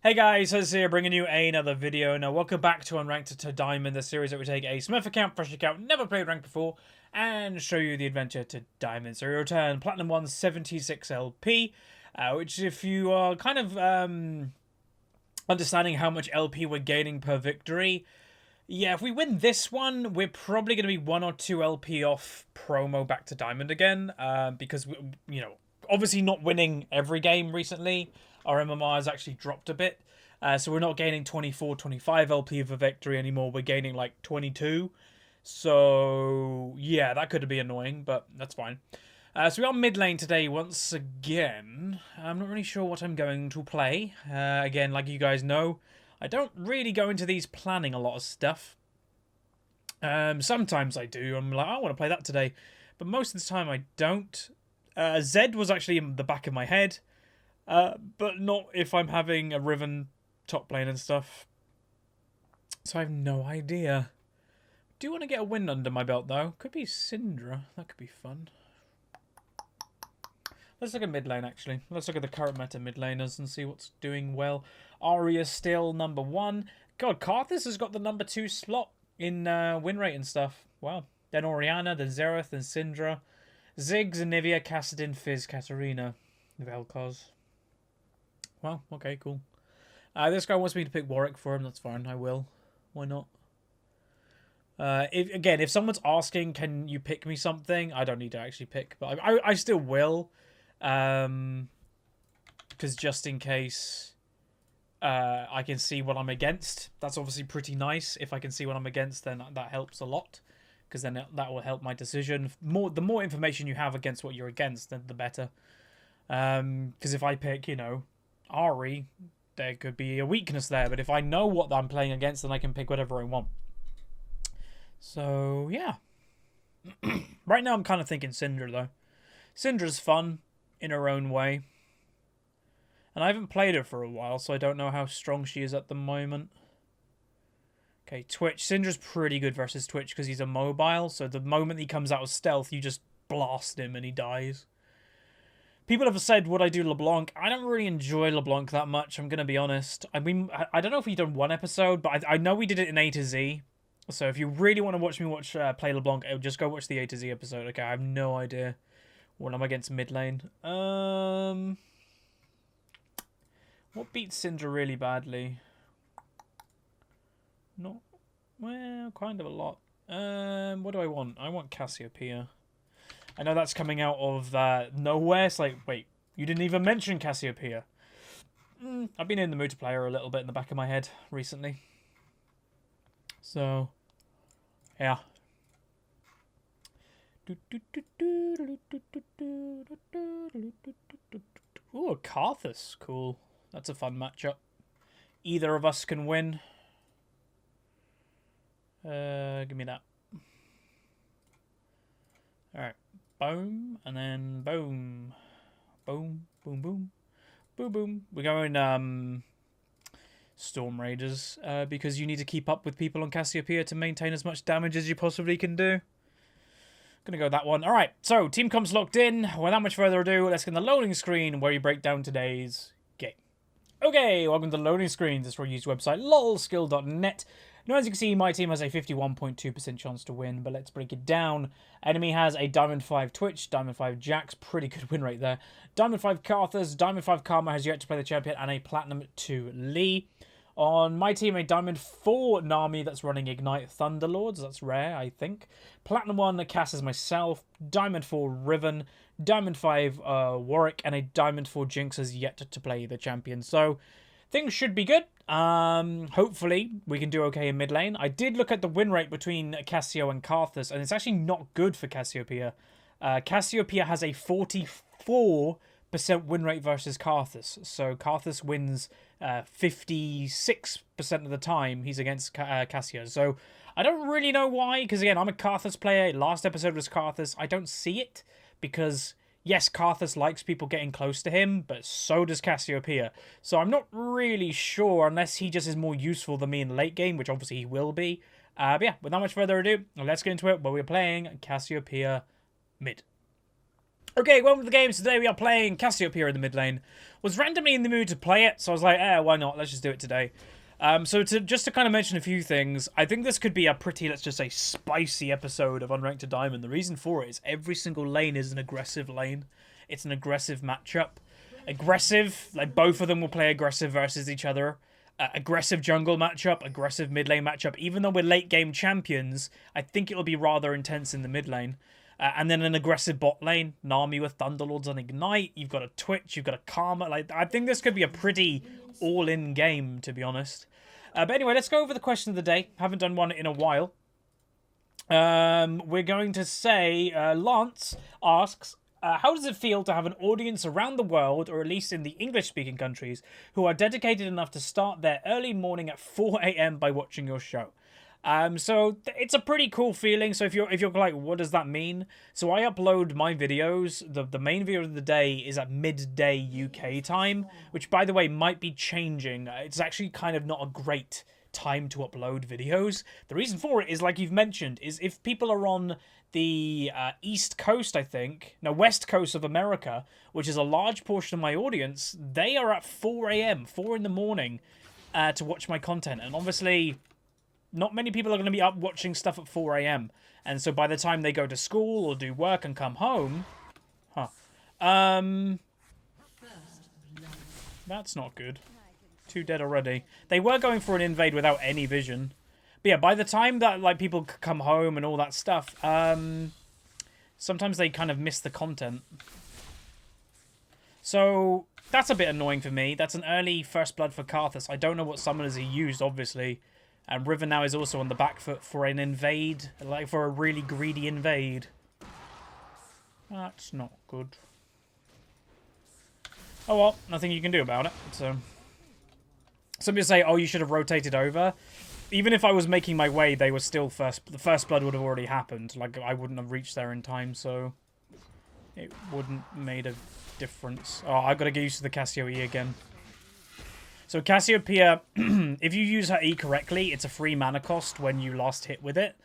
Hey guys, Huzzy here, bringing you another video. Now, welcome back to Unranked to Diamond, the series that we take a Smurf account, fresh account, never played ranked before, and show you the adventure to Diamond. So we return Platinum 1 76 LP, which if you are kind of understanding how much LP we're gaining per victory, yeah, if we win this one, we're probably going to be 1 or 2 LP off promo back to Diamond again, because, you know, obviously not winning every game recently. Our MMR has actually dropped a bit. So we're not gaining 24, 25 LP for victory anymore. We're gaining like 22. So, yeah, that could be annoying, but that's fine. So we're on mid lane today once again. I'm not really sure what I'm going to play. Again, like you guys know, I don't really go into these planning a lot of stuff. Sometimes I do. I'm like, I want to play that today. But most of the time I don't. Zed was actually in the back of my head. But not if I'm having a Riven top lane and stuff. So I have no idea. Do want to get a win under my belt though. Could be Syndra. That could be fun. Let's look at mid lane actually. Let's look at the current meta mid laners and see what's doing well. Arya's still number 1. God, Karthus has got the number 2 slot in win rate and stuff. Wow. Then Orianna, then Xerath, then Syndra. Ziggs, Anivia, Kassadin, Fizz, Katarina. Vel'Koz. Well, okay, cool. This guy wants me to pick Warwick for him. That's fine. I will. Why not? If someone's asking, can you pick me something? I don't need to actually pick, but I still will. Because just in case I can see what I'm against. That's obviously pretty nice. If I can see what I'm against, then that helps a lot. Because then that will help my decision. The more information you have against what you're against, then the better. Because if I pick, you know, Ahri, there could be a weakness there, but if I know what I'm playing against, then I can pick whatever I want. So, yeah. Right now I'm kind of thinking Syndra, though. Syndra's fun in her own way. And I haven't played her for a while, so I don't know how strong she is at the moment. Okay, Twitch. Syndra's pretty good versus Twitch because he's a mobile, so the moment he comes out of stealth, you just blast him and he dies. People have said, would I do LeBlanc? I don't really enjoy LeBlanc that much, I'm going to be honest. I mean, I don't know if we've done one episode, but I know we did it in A to Z. So if you really want to watch me play LeBlanc, just go watch the A to Z episode. Okay, I have no idea when I'm against mid lane. What beats Syndra really badly? Not, well, kind of a lot. What do I want? I want Cassiopeia. I know that's coming out of nowhere. It's like, wait, you didn't even mention Cassiopeia. I've been in the mood to play her a little bit in the back of my head recently. So, yeah. Ooh, Karthus. Cool. That's a fun matchup. Either of us can win. Give me that. Alright. Boom, and then boom. Boom, boom, boom. Boom, boom. We're going Storm Raiders, because you need to keep up with people on Cassiopeia to maintain as much damage as you possibly can do. Gonna go that one. Alright, so team comps locked in. Without much further ado, let's get the loading screen where you break down today's game. Okay, welcome to the loading screen. This is for used website lolskill.net. Now, as you can see, my team has a 51.2% chance to win, but let's break it down. Enemy has a Diamond 5 Twitch, Diamond 5 Jax, pretty good win rate there. Diamond 5 Karthus, Diamond 5 Karma has yet to play the champion, and a Platinum 2 Lee. On my team, a Diamond 4 Nami that's running Ignite Thunderlords, that's rare, I think. Platinum 1 Cass is myself, Diamond 4 Riven, Diamond 5 Warwick, and a Diamond 4 Jinx has yet to play the champion. So, things should be good. Hopefully we can do okay in mid lane. I did look at the win rate between Cassio and Karthus, and it's actually not good for Cassiopeia. Cassiopeia has a 44% win rate versus Karthus. So Karthus wins 56% of the time he's against Cassio. So I don't really know why, because again, I'm a Karthus player. Last episode was Karthus. I don't see it, because yes, Karthus likes people getting close to him, but so does Cassiopeia. So I'm not really sure, unless he just is more useful than me in the late game, which obviously he will be. But yeah, without much further ado, let's get into it, where we're playing Cassiopeia mid. Okay, welcome to the games. Today we are playing Cassiopeia in the mid lane. Was randomly in the mood to play it, so I was like, why not? Let's just do it today. Just to kind of mention a few things, I think this could be a pretty, let's just say, spicy episode of Unranked to Diamond. The reason for it is every single lane is an aggressive lane. It's an aggressive matchup. Aggressive, like both of them will play aggressive versus each other. Aggressive jungle matchup, aggressive mid lane matchup. Even though we're late game champions, I think it'll be rather intense in the mid lane. And then an aggressive bot lane, Nami with Thunderlords on Ignite. You've got a Twitch, you've got a Karma. Like, I think this could be a pretty all-in game, to be honest. But anyway, let's go over the question of the day. Haven't done one in a while. We're going to say, Lance asks, how does it feel to have an audience around the world, or at least in the English-speaking countries, who are dedicated enough to start their early morning at 4 a.m. by watching your show? So it's a pretty cool feeling. So if you're like, what does that mean? So I upload my videos. The main video of the day is at midday UK time, which by the way might be changing. It's actually kind of not a great time to upload videos. The reason for it is, like you've mentioned, is if people are on the East Coast, West Coast of America, which is a large portion of my audience, they are at 4 a.m., 4 in the morning, to watch my content. And obviously, not many people are going to be up watching stuff at 4 a.m. And so by the time they go to school or do work and come home... That's not good. 2 dead already. They were going for an invade without any vision. But yeah, by the time that like people come home and all that stuff, sometimes they kind of miss the content. So that's a bit annoying for me. That's an early first blood for Karthus. I don't know what summoners he used, obviously. And Riven now is also on the back foot for an invade, like for a really greedy invade. That's not good. Oh well, nothing you can do about it. So, some people say, oh, you should have rotated over. Even if I was making my way, they were still the first blood would have already happened. Like, I wouldn't have reached there in time, so it wouldn't made a difference. Oh, I've got to get used to the Cassiopeia again. So Cassiopeia, if you use her E correctly, it's a free mana cost when you last hit with it.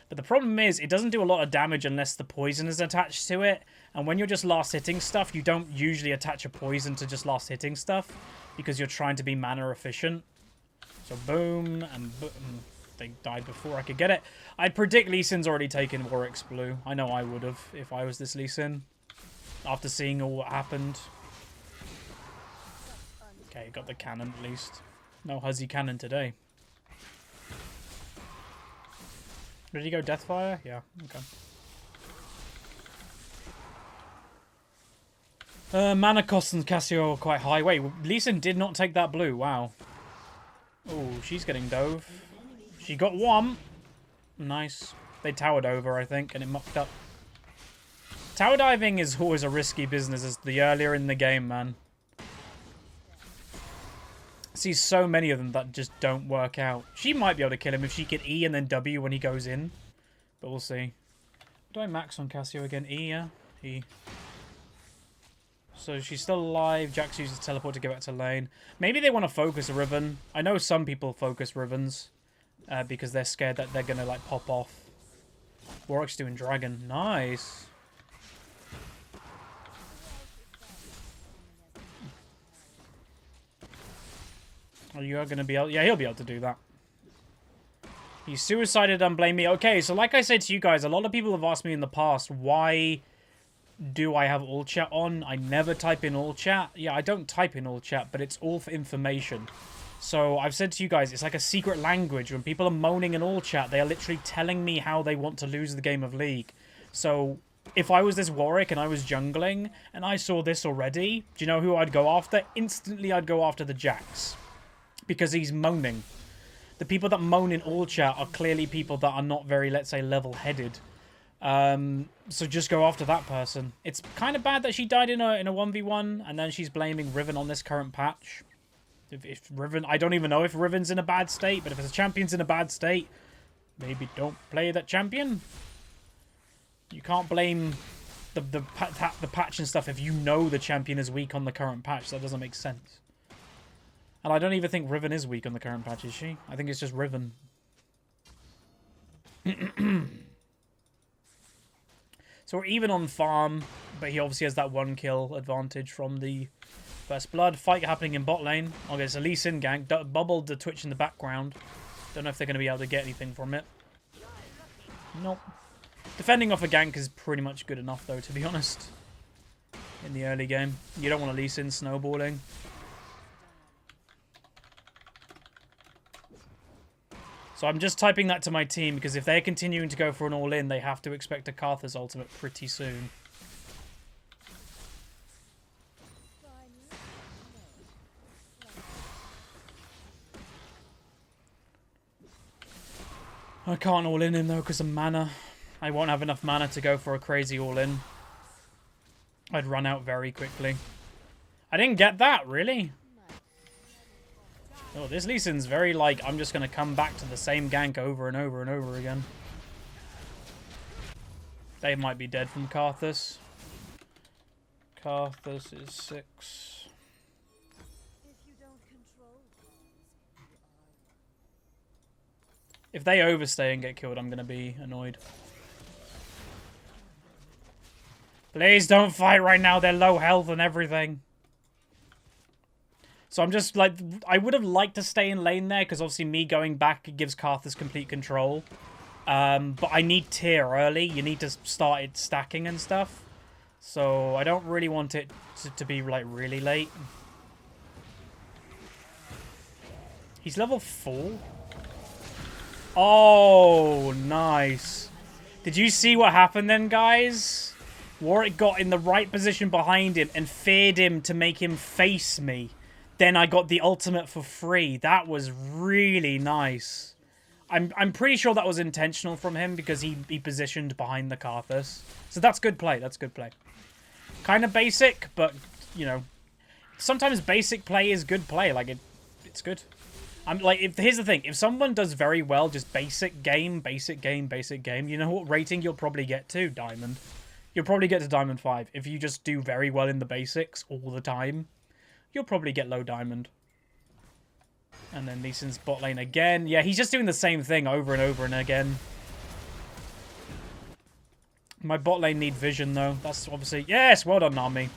But the problem is, it doesn't do a lot of damage unless the poison is attached to it. And when you're just last hitting stuff, you don't usually attach a poison to just last hitting stuff, because you're trying to be mana efficient. So boom, and boom. They died before I could get it. I predict Lee Sin's already taken Warwick's blue. I know I would have if I was this Lee Sin, after seeing all what happened. Okay, got the cannon at least. No Huzzy cannon today. Did he go Deathfire? Yeah, okay. Mana costs in Cassio are quite high. Wait, Lee Sin did not take that blue. Wow. Oh, she's getting dove. She got one. Nice. They towered over, I think, and it mucked up. Tower diving is always a risky business as the earlier in the game, man. See so many of them that just don't work out. She might be able to kill him if she can E and then W when he goes in. But we'll see. Do I max on Cassio again? E, yeah? E. So she's still alive. Jax uses teleport to get back to lane. Maybe they want to focus a Riven. I know some people focus Rivens. Because they're scared that they're going to like pop off. Warwick's doing dragon. Nice. Oh, you are going to be able... Yeah, he'll be able to do that. He suicided and blamed me. Okay, so like I said to you guys, a lot of people have asked me in the past, why do I have all chat on? I never type in all chat. Yeah, I don't type in all chat, but it's all for information. So I've said to you guys, it's like a secret language. When people are moaning in all chat, they are literally telling me how they want to lose the game of League. So if I was this Warwick and I was jungling and I saw this already, do you know who I'd go after? Instantly, I'd go after the Jax. Because he's moaning. The people that moan in all chat are clearly people that are not very, let's say, level-headed. So just go after that person. It's kind of bad that she died in a 1v1, and then she's blaming Riven on this current patch. If Riven... I don't even know if Riven's in a bad state, but if a champion's in a bad state, maybe don't play that champion. You can't blame the patch and stuff if you know the champion is weak on the current patch. That doesn't make sense. And I don't even think Riven is weak on the current patch, is she? I think it's just Riven. So we're even on farm, but he obviously has that 1 kill advantage from the first blood. Fight happening in bot lane. Okay, it's a Lee Sin gank. Bubbled the Twitch in the background. Don't know if they're going to be able to get anything from it. Nope. Defending off a gank is pretty much good enough, though, to be honest. In the early game. You don't want to Lee Sin snowballing. So I'm just typing that to my team, because if they're continuing to go for an all-in, they have to expect a Karthus ultimate pretty soon. I can't all-in him, though, because of mana. I won't have enough mana to go for a crazy all-in. I'd run out very quickly. I didn't get that, really? Oh, this Lee Sin's very like, I'm just going to come back to the same gank over and over and over again. They might be dead from Karthus. Karthus is 6. If they overstay and get killed, I'm going to be annoyed. Please don't fight right now. They're low health and everything. So I'm just like, I would have liked to stay in lane there, because obviously me going back gives Karthus complete control. But I need tier early. You need to start it stacking and stuff. So I don't really want it to be like really late. He's level 4. Oh, nice. Did you see what happened then, guys? Warwick got in the right position behind him and feared him to make him face me. Then I got the ultimate for free. That was really nice. I'm pretty sure that was intentional from him, because he positioned behind the Karthus. So that's good play. That's good play. Kind of basic, but, you know, sometimes basic play is good play. Like, it's good. I'm like, here's the thing. If someone does very well, just basic game, you know what rating you'll probably get to? Diamond. You'll probably get to Diamond 5. If you just do very well in the basics all the time, you'll probably get low Diamond. And then Lee Sin's bot lane again. Yeah, he's just doing the same thing over and over and again. My bot lane need vision, though. That's obviously... Yes! Well done, Nami.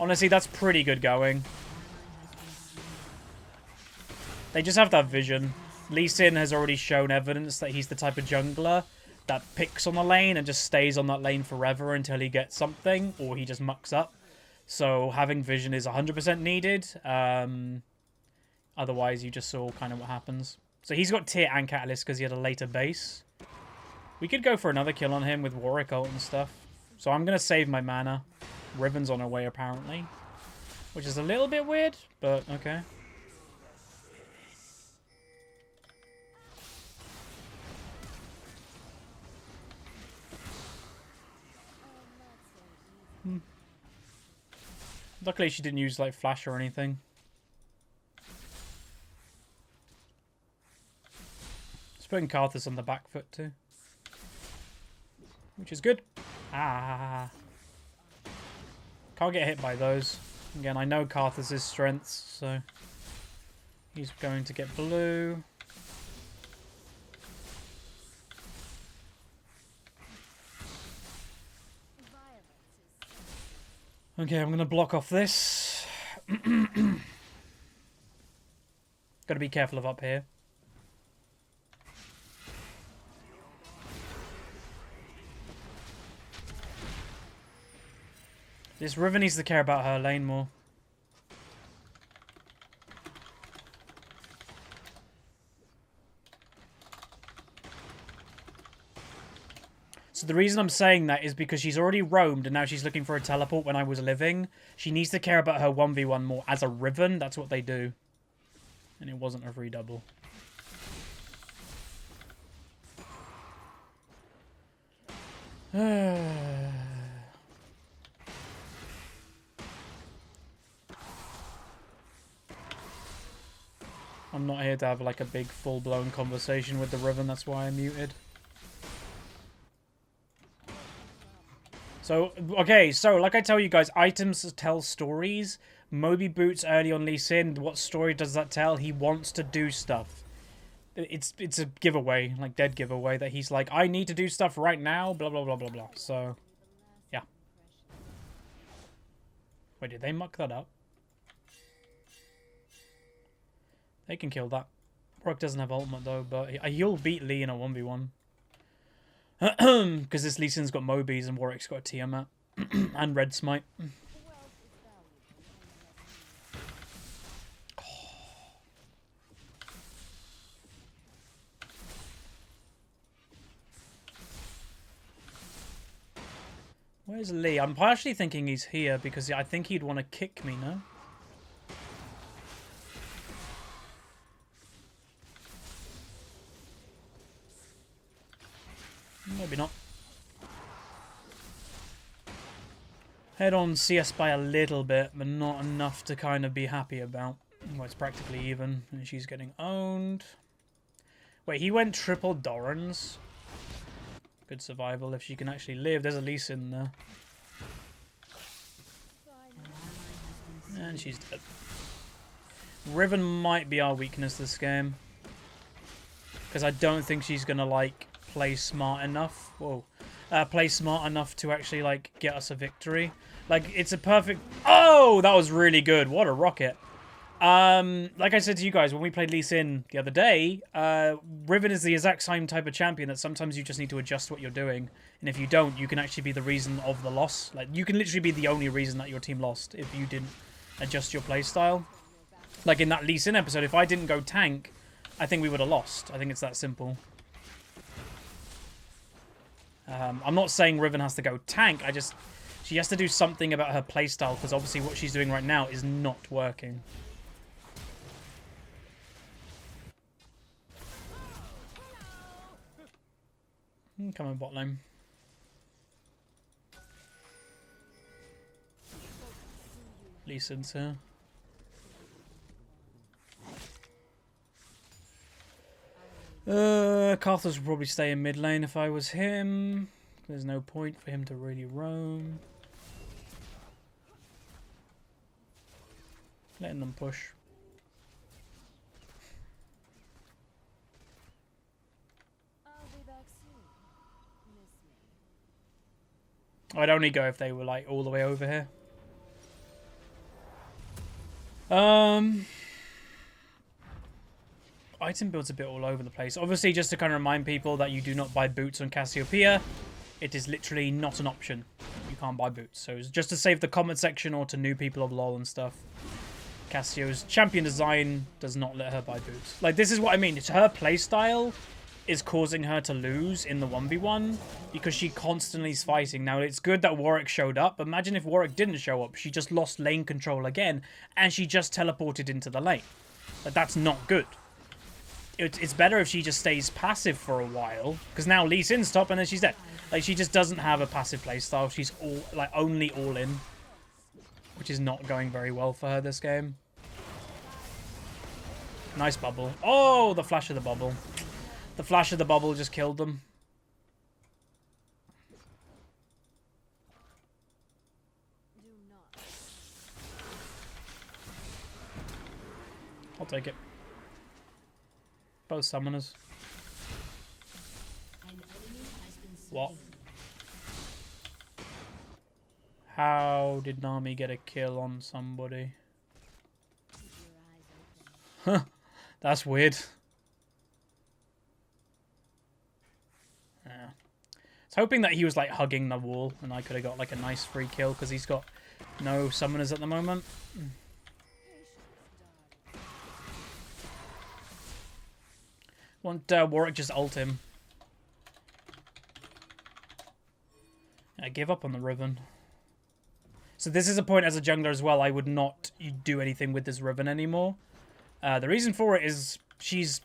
Honestly, that's pretty good going. They just have that vision. Lee Sin has already shown evidence that he's the type of jungler that picks on the lane and just stays on that lane forever until he gets something, or he just mucks up. So having vision is 100% needed. Otherwise, you just saw kind of what happens. So he's got tier and catalyst because he had a later base. We could go for another kill on him with Warwick ult and stuff. So I'm going to save my mana. Riven's on her way, apparently. Which is a little bit weird, but okay. Luckily, she didn't use, like, flash or anything. It's putting Karthus on the back foot, too. Which is good. Ah. Can't get hit by those. Again, I know Karthus' strengths, so... He's going to get blue. Okay, I'm going to block off this. Got to be careful of up here. This Riven needs to care about her lane more. So the reason I'm saying that is because she's already roamed and now she's looking for a teleport when I was living. She needs to care about her 1v1 more. As a Riven, that's what they do. And it wasn't a free double. I'm not here to have like a big full-blown conversation with the Riven, that's why I'm muted. So, okay, so like I tell you guys, items tell stories. Moby Boots early on Lee Sin, what story does that tell? He wants to do stuff. It's a giveaway, like dead giveaway, that he's like, I need to do stuff right now, blah, blah, blah, blah, blah. So, Wait, did they muck that up? They can kill that. Warwick doesn't have ultimate though, but he'll beat Lee in a 1v1. Because this Lee Sin's got Mobies and Warwick's got a Tiamat. And Red Smite. Where's Lee? I'm partially thinking he's here because I think he'd want to kick me, no? Maybe not. Head on CS by a little bit, but not enough to kind of be happy about. Well, it's practically even, and she's getting owned. Wait, he went triple Dorans. Good survival if she can actually live. There's a Lee Sin there. And she's dead. Riven might be our weakness this game. Because I don't think she's going to, like, play smart enough. Whoa. Play smart enough to actually, like, get us a victory. Like, it's a perfect... Oh! That was really good. What a rocket. Like I said to you guys, when we played Lee Sin the other day, Riven is the exact same type of champion that sometimes you just need to adjust what you're doing. And if you don't, you can actually be the reason of the loss. Like, you can literally be the only reason that your team lost if you didn't adjust your playstyle. Like in that Lee Sin episode, if I didn't go tank, I think we would have lost. I think it's that simple. I'm not saying Riven has to go tank. She has to do something about her playstyle because obviously what she's doing right now is not working. Come on, bot lane. Lee Sin's here. Karthus would probably stay in mid lane if I was him. There's no point for him to really roam. Letting them push. I'd only go if they were like all the way over here. Item build's a bit all over the place. Obviously, just to kind of remind people that you do not buy boots on Cassiopeia. It is literally not an option. You can't buy boots. So it's just to save the comment section or to new people of LoL and stuff. Cassio's champion design does not let her buy boots. Like, this is what I mean. It's her playstyle is causing her to lose in the 1v1 because she constantly is fighting. Now, it's good that Warwick showed up. Imagine if Warwick didn't show up. She just lost lane control again and she just teleported into the lane. Like, that's not good. It's better if she just stays passive for a while because now Lee Sin's top and then she's dead. Like, she just doesn't have a passive playstyle. She's only all in, which is not going very well for her this game. Nice bubble. Oh, the flash of the bubble. The flash of the bubble just killed them. I'll take it. Both summoners. What? How did Nami get a kill on somebody? Huh. That's weird. Yeah. I was hoping that he was like hugging the wall and I could have got like a nice free kill because he's got no summoners at the moment. Want Warwick just ult him. I give up on the Riven. So this is a point as a jungler as well. I would not do anything with this Riven anymore. The reason for it is she's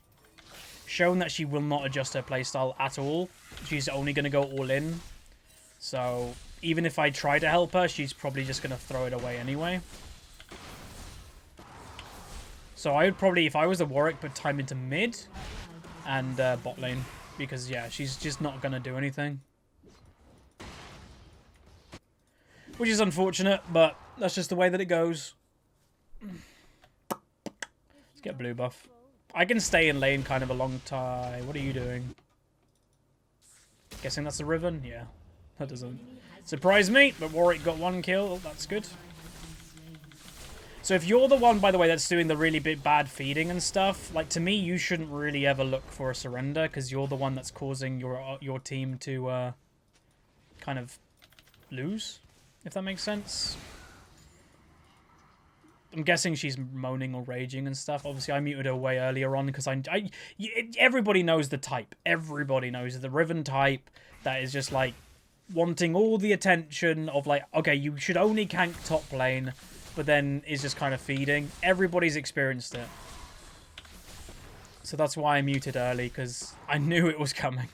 shown that she will not adjust her playstyle at all. She's only going to go all in. So even if I try to help her, she's probably just going to throw it away anyway. So I would probably, if I was a Warwick, put time into mid and bot lane. Because, yeah, she's just not going to do anything. Which is unfortunate, but that's just the way that it goes. Let's get blue buff. I can stay in lane kind of a long time. What are you doing? Guessing that's a Riven? Yeah. That doesn't surprise me, but Warwick got one kill. That's good. So if you're the one, by the way, that's doing the really bad feeding and stuff, like, to me, you shouldn't really ever look for a surrender, because you're the one that's causing your team to kind of lose, if that makes sense. I'm guessing she's moaning or raging and stuff. Obviously, I muted her way earlier on because everybody knows the type. Everybody knows the Riven type that is just, like, wanting all the attention of, like, okay, you should only gank top lane, but then is just kind of feeding. Everybody's experienced it. So that's why I muted early, because I knew it was coming.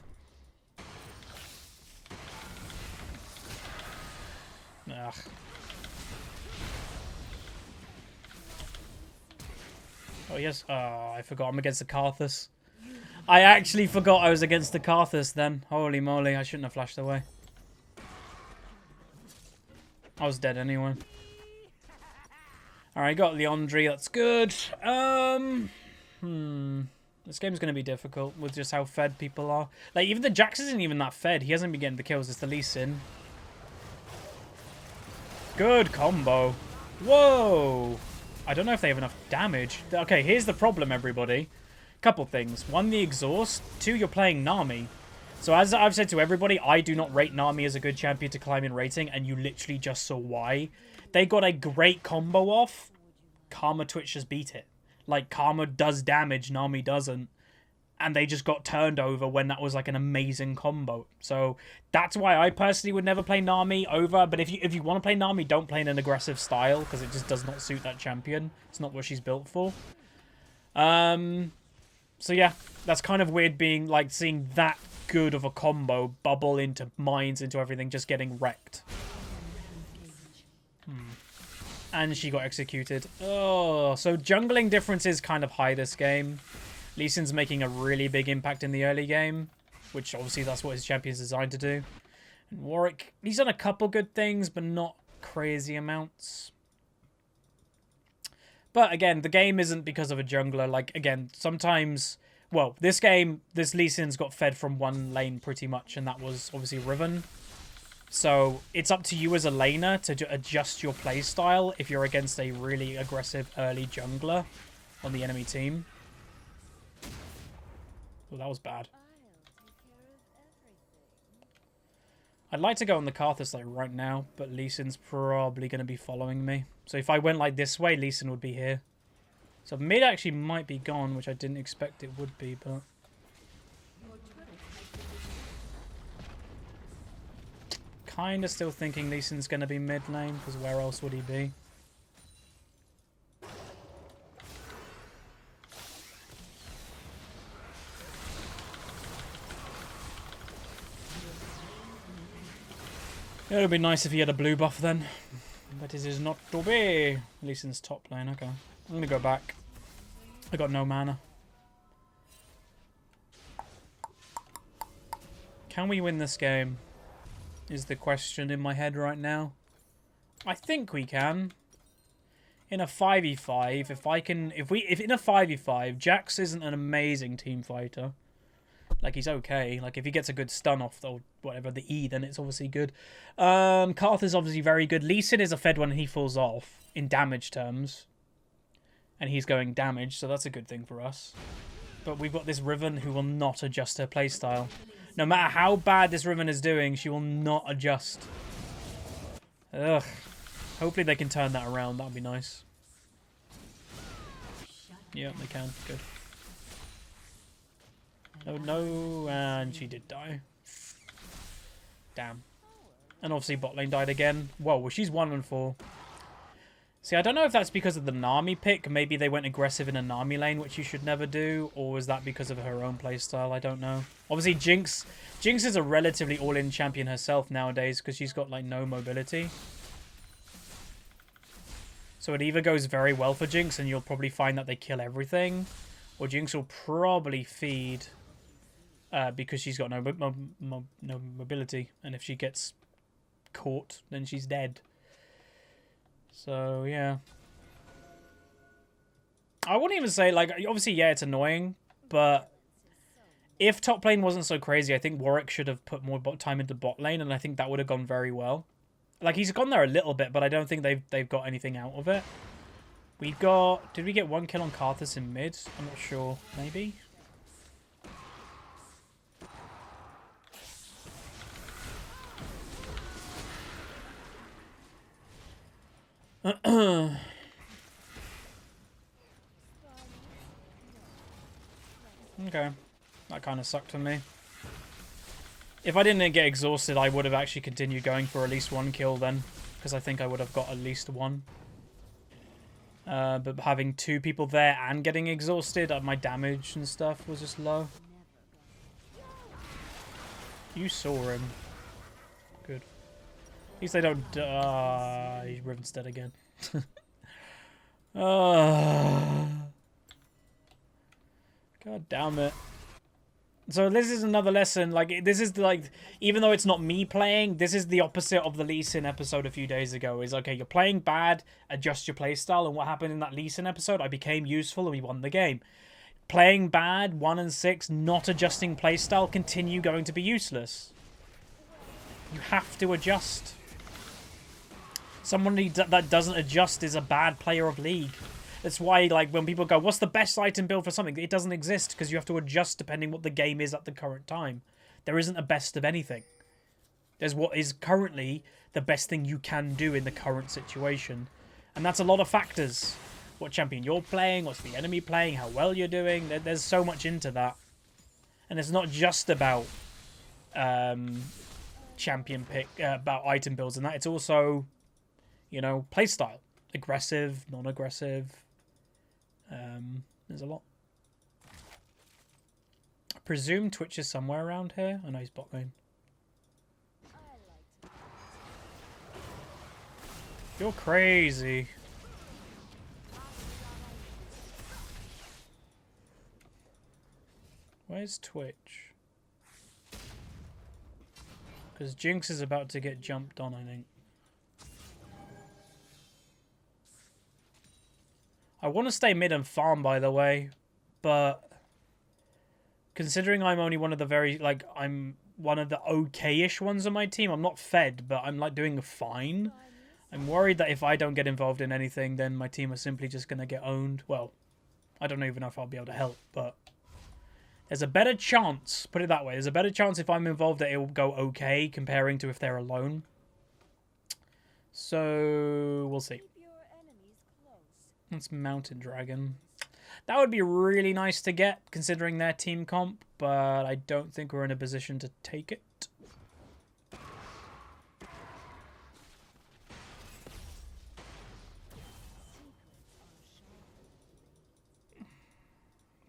Ugh. Oh, yes. Oh, I forgot I'm against the Karthus. I actually forgot I was against the Karthus then. Holy moly, I shouldn't have flashed away. I was dead anyway. Alright, got Leandri, that's good. This game's going to be difficult with just how fed people are. Like, even the Jax isn't even that fed. He hasn't been getting the kills. It's the Lee Sin. Good combo. Whoa. I don't know if they have enough damage. Okay, here's the problem, everybody. Couple things. One, the exhaust. Two, you're playing Nami. So as I've said to everybody, I do not rate Nami as a good champion to climb in rating, and you literally just saw why. They got a great combo off. Karma Twitch just beat it. Like, Karma does damage, Nami doesn't. And they just got turned over when that was like an amazing combo. So that's why I personally would never play Nami over. But if you want to play Nami, don't play in an aggressive style, because it just does not suit that champion. It's not what she's built for. So yeah, that's kind of weird being like seeing that good of a combo bubble into mines, into everything, just getting wrecked. And she got executed. Oh, so jungling difference is kind of high this game. Lee Sin's making a really big impact in the early game, which obviously that's what his champion's designed to do. And Warwick, he's done a couple good things, but not crazy amounts. But again, the game isn't because of a jungler. Like, again, sometimes... Well, this game, this Lee Sin's got fed from one lane pretty much, and that was obviously Riven. So it's up to you as a laner to adjust your playstyle if you're against a really aggressive early jungler on the enemy team. Well, that was bad. I'd like to go on the Karthus like right now, but Lee Sin's probably going to be following me. So if I went like this way, Lee Sin would be here. So mid actually might be gone, which I didn't expect it would be, but... kind of still thinking Lee Sin's going to be mid lane, because where else would he be? It would be nice if he had a blue buff then. But it is not to be. Lee Sin's top lane, okay. I'm going to go back. I got no mana. Can we win this game? Is the question in my head right now. I think we can. In a 5v5, if in a 5v5, Jax isn't an amazing team fighter. Like, he's okay. Like, if he gets a good stun off, or whatever, the E, then it's obviously good. Karth is obviously very good. Lee Sin is a fed when he falls off, in damage terms. And he's going damage, so that's a good thing for us. But we've got this Riven who will not adjust her playstyle. No matter how bad this Riven is doing, she will not adjust. Ugh. Hopefully they can turn that around. That would be nice. Yeah, they can. Good. Oh no, and she did die. Damn. And obviously bot lane died again. Whoa, well, she's 1-4. See, I don't know if that's because of the Nami pick. Maybe they went aggressive in a Nami lane, which you should never do. Or was that because of her own playstyle? I don't know. Obviously, Jinx is a relatively all-in champion herself nowadays because she's got, like, no mobility. So it either goes very well for Jinx and you'll probably find that they kill everything. Or Jinx will probably feed... because she's got no mobility, and if she gets caught, then she's dead. So, yeah. I wouldn't even say, like, obviously, yeah, it's annoying, but if top lane wasn't so crazy, I think Warwick should have put more time into bot lane, and I think that would have gone very well. Like, he's gone there a little bit, but I don't think they've got anything out of it. We got... Did we get 1 kill on Karthus in mid? I'm not sure. Maybe? Okay. That kind of sucked for me. If I didn't get exhausted, I would have actually continued going for at least 1 kill then. Because I think I would have got at least 1. But having 2 people there and getting exhausted, my damage and stuff was just low. You saw him. Good. At least they don't die. Riven's dead again. God damn it. So this is another lesson. Like, this is like, even though it's not me playing, this is the opposite of the Lee Sin episode a few days ago. Is okay, you're playing bad, adjust your playstyle. And what happened in that Lee Sin episode? I became useful and we won the game. Playing bad, 1 and 6, not adjusting playstyle, continue going to be useless. You have to adjust. Somebody that doesn't adjust is a bad player of League. That's why, like, when people go, what's the best item build for something? It doesn't exist because you have to adjust depending what the game is at the current time. There isn't a best of anything. There's what is currently the best thing you can do in the current situation. And that's a lot of factors. What champion you're playing, what's the enemy playing, how well you're doing. There's so much into that. And it's not just about champion pick, about item builds and that. It's also, you know, playstyle. Aggressive, non-aggressive. There's a lot. I presume Twitch is somewhere around here. I know he's bot lane. You're crazy. Where's Twitch? Because Jinx is about to get jumped on, I think. I want to stay mid and farm, by the way, but considering I'm only one of the very, like, I'm one of the okay-ish ones on my team. I'm not fed, but I'm, like, doing fine. I'm worried that if I don't get involved in anything, then my team are simply just going to get owned. Well, I don't even know if I'll be able to help, but there's a better chance, put it that way, there's a better chance if I'm involved that it will go okay comparing to if they're alone. So, we'll see. That's Mountain Dragon. That would be really nice to get, considering their team comp, but I don't think we're in a position to take it.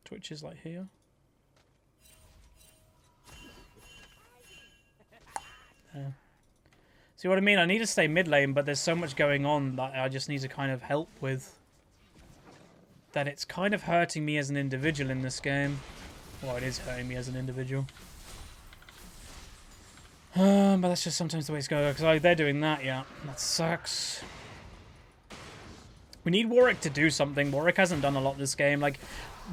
Twitch is like here. See what I mean? I need to stay mid lane, but there's so much going on that I just need to kind of help with. That it's kind of hurting me as an individual in this game. Well, it is hurting me as an individual. But that's just sometimes the way it's going. Because they're doing that, yeah. That sucks. We need Warwick to do something. Warwick hasn't done a lot this game. Like,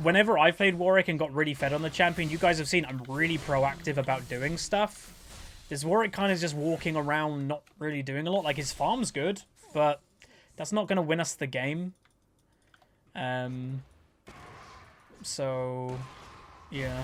whenever I played Warwick and got really fed on the champion, you guys have seen I'm really proactive about doing stuff. This Warwick kind of just walking around, not really doing a lot. Like, his farm's good, but that's not going to win us the game. So, yeah.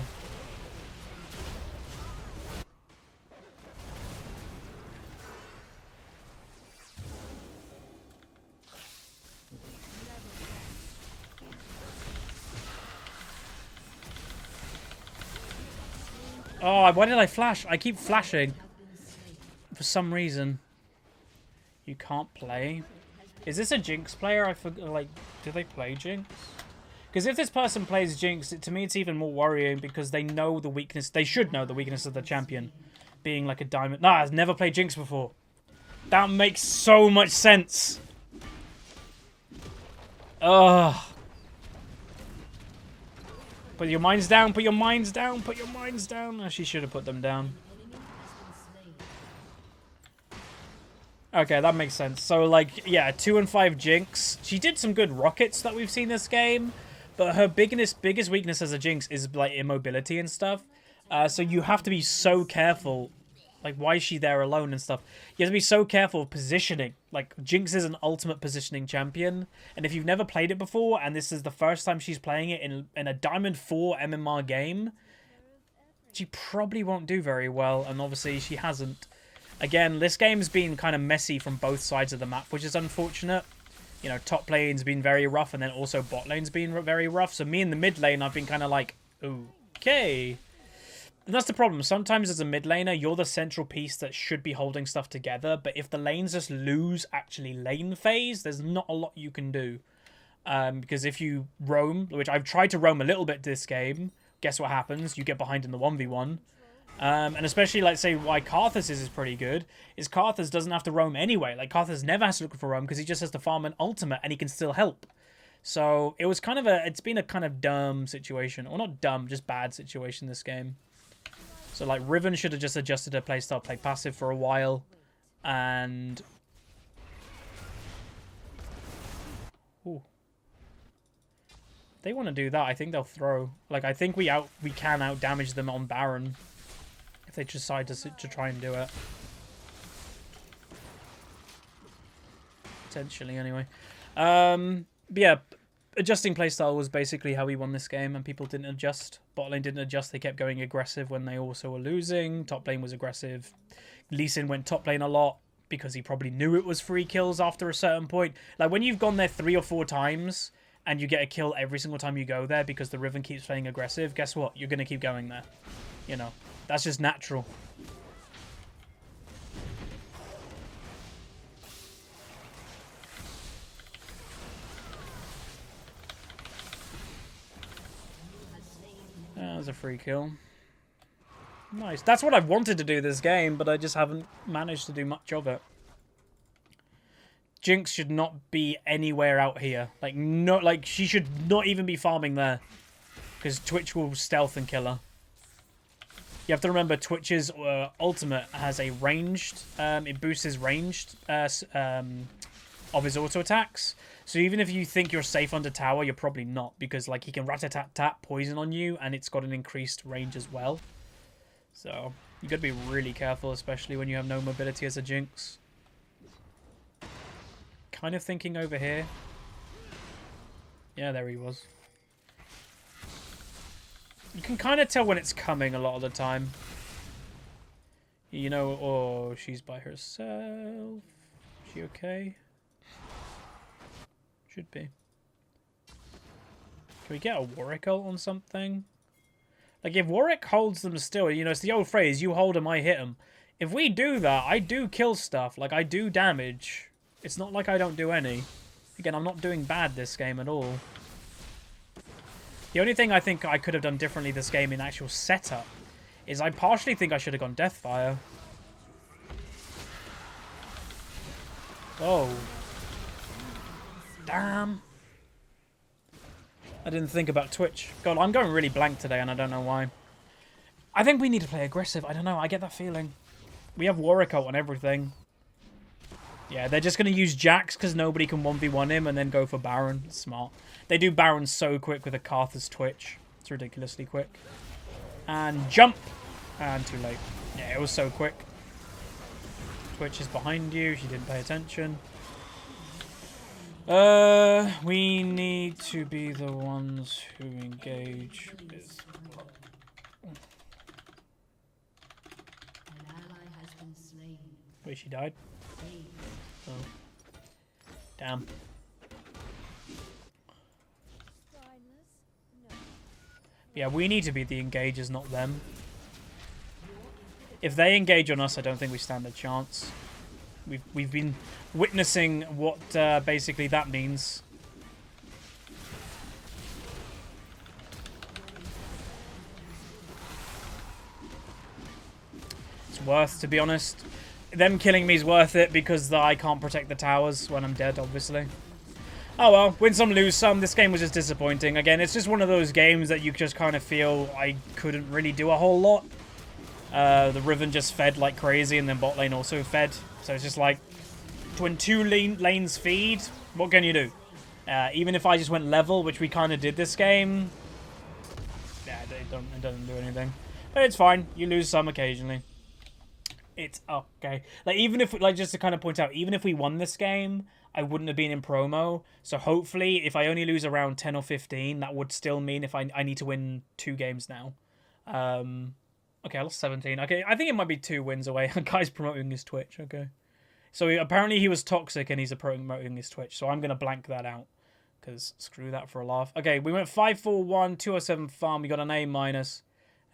Oh, why did I flash? I keep flashing. For some reason. You can't play. Is this a Jinx player? I forgot, like, do they play Jinx? Because if this person plays Jinx, to me it's even more worrying because they know the weakness. They should know the weakness of the champion. Being like a diamond. Nah, I've never played Jinx before. That makes so much sense. Ugh. Put your minds down, put your minds down, put your minds down. Oh, she should have put them down. Okay, that makes sense. So, like, yeah, 2 and 5 Jinx. She did some good rockets that we've seen this game, but her biggest weakness as a Jinx is, like, immobility and stuff. So you have to be so careful Like, why is she there alone and stuff? You have to be so careful of positioning. Like, Jinx is an ultimate positioning champion. And if you've never played it before, and this is the first time she's playing it in a Diamond 4 MMR game, she probably won't do very well. And obviously, she hasn't. Again, this game's been kind of messy from both sides of the map, which is unfortunate. You know, top lane's been very rough, and then also bot lane's been very rough. So me in the mid lane, I've been kind of like, okay. And that's the problem. Sometimes as a mid laner, you're the central piece that should be holding stuff together. But if the lanes just lose actually lane phase, there's not a lot you can do. Because if you roam, which I've tried to roam a little bit this game, guess what happens? You get behind in the 1v1. And especially, like, say, why Karthus is pretty good, is Karthus doesn't have to roam anyway. Like, Karthus never has to look for roam because he just has to farm an ultimate and he can still help. So, it was kind of it's been a kind of dumb situation. Or not dumb, just bad situation this game. So, like, Riven should have just adjusted her playstyle, play passive for a while. And... Ooh. If they want to do that, I think they'll throw. Like, I think we can out-damage them on Baron. If they decide to try and do it. Potentially, anyway. But yeah, adjusting playstyle was basically how we won this game, and people didn't adjust. Bot lane didn't adjust. They kept going aggressive when they also were losing. Top lane was aggressive. Lee Sin went top lane a lot because he probably knew it was free kills after a certain point. Like, when you've gone there 3 or 4 times and you get a kill every single time you go there because the Riven keeps playing aggressive, guess what? You're going to keep going there. You know, that's just natural. That was a free kill. Nice. That's what I've wanted to do this game, but I just haven't managed to do much of it. Jinx should not be anywhere out here. Like, no, like, she should not even be farming there. Because Twitch will stealth and kill her. You have to remember Twitch's ultimate has a ranged, it boosts his ranged of his auto attacks. So even if you think you're safe under tower, you're probably not, because like he can rat-a-tat-tat poison on you, and it's got an increased range as well. So you got to be really careful, especially when you have no mobility as a Jinx. Kind of thinking over here. Yeah, there he was. You can kind of tell when it's coming a lot of the time. You know, oh, she's by herself. Is she okay? Should be. Can we get a Warwick ult on something? Like, if Warwick holds them still, you know, it's the old phrase, you hold them, I hit them. If we do that, I do kill stuff. Like, I do damage. It's not like I don't do any. Again, I'm not doing bad this game at all. The only thing I think I could have done differently this game in actual setup is I partially think I should have gone Deathfire. Oh. Damn. I didn't think about Twitch. God, I'm going really blank today and I don't know why. I think we need to play aggressive. I don't know. I get that feeling. We have Warwick out on everything. Yeah, they're just going to use Jax because nobody can 1v1 him and then go for Baron. It's smart. They do Baron so quick with a Karthus Twitch. It's ridiculously quick. And jump. And too late. Yeah, it was so quick. Twitch is behind you. She didn't pay attention. We need to be the ones who engage with... Wait, she died? Oh. Damn. Yeah, we need to be the engagers, not them. If they engage on us, I don't think we stand a chance. We've been witnessing what basically that means. It's worth, to be honest. Them killing me is worth it because I can't protect the towers when I'm dead, obviously. Oh well, win some, lose some. This game was just disappointing. Again, it's just one of those games that you just kind of feel I couldn't really do a whole lot. The Riven just fed like crazy, and then bot lane also fed. So it's just like, when two lanes feed, what can you do? Even if I just went level, which we kind of did this game, yeah, it doesn't do anything. But it's fine. You lose some occasionally. It's okay. Like, even if, like, just to kind of point out, even if we won this game, I wouldn't have been in promo. So hopefully, if I only lose around 10 or 15, that would still mean if I need to win 2 games now. Okay, I lost 17. Okay, I think it might be 2 wins away. A guy's promoting his Twitch. Okay. So apparently he was toxic and he's promoting his Twitch. So I'm going to blank that out. Because screw that for a laugh. Okay, we went 5-4-1, 207 farm. We got an A-.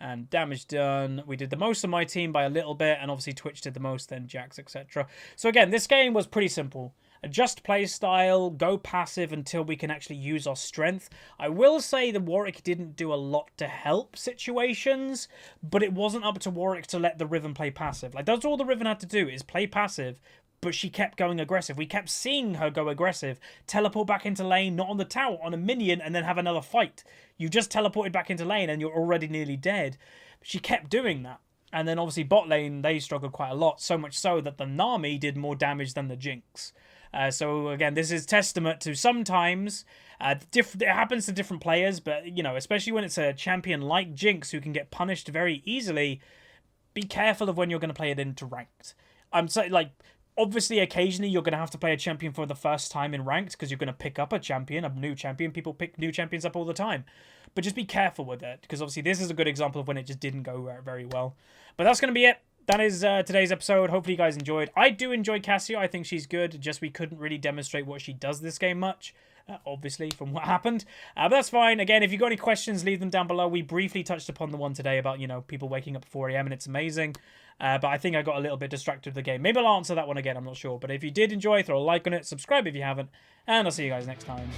And damage done. We did the most of my team by a little bit. And obviously Twitch did the most, then Jax, etc. So again, this game was pretty simple. Adjust play style, go passive until we can actually use our strength. I will say the Warwick didn't do a lot to help situations, but it wasn't up to Warwick to let the Riven play passive. Like, that's all the Riven had to do, is play passive, but she kept going aggressive. We kept seeing her go aggressive, teleport back into lane, not on the tower, on a minion, and then have another fight. You just teleported back into lane and you're already nearly dead. She kept doing that. And then obviously bot lane, they struggled quite a lot, so much so that the Nami did more damage than the Jinx. So again, this is testament to sometimes it happens to different players, but you know, especially when it's a champion like Jinx who can get punished very easily. Be careful of when you're going to play it into ranked. I'm saying, like, obviously, occasionally you're going to have to play a champion for the first time in ranked because you're going to pick up a new champion. People pick new champions up all the time, but just be careful with it because obviously this is a good example of when it just didn't go very well. But that's going to be it. That is today's episode. Hopefully you guys enjoyed. I do enjoy Cassio. I think she's good. Just we couldn't really demonstrate what she does this game much, obviously, from what happened. But that's fine. Again, if you've got any questions, leave them down below. We briefly touched upon the one today about, you know, people waking up at 4 AM and it's amazing. But I think I got a little bit distracted with the game. Maybe I'll answer that one again. I'm not sure. But if you did enjoy, throw a like on it. Subscribe if you haven't. And I'll see you guys next time.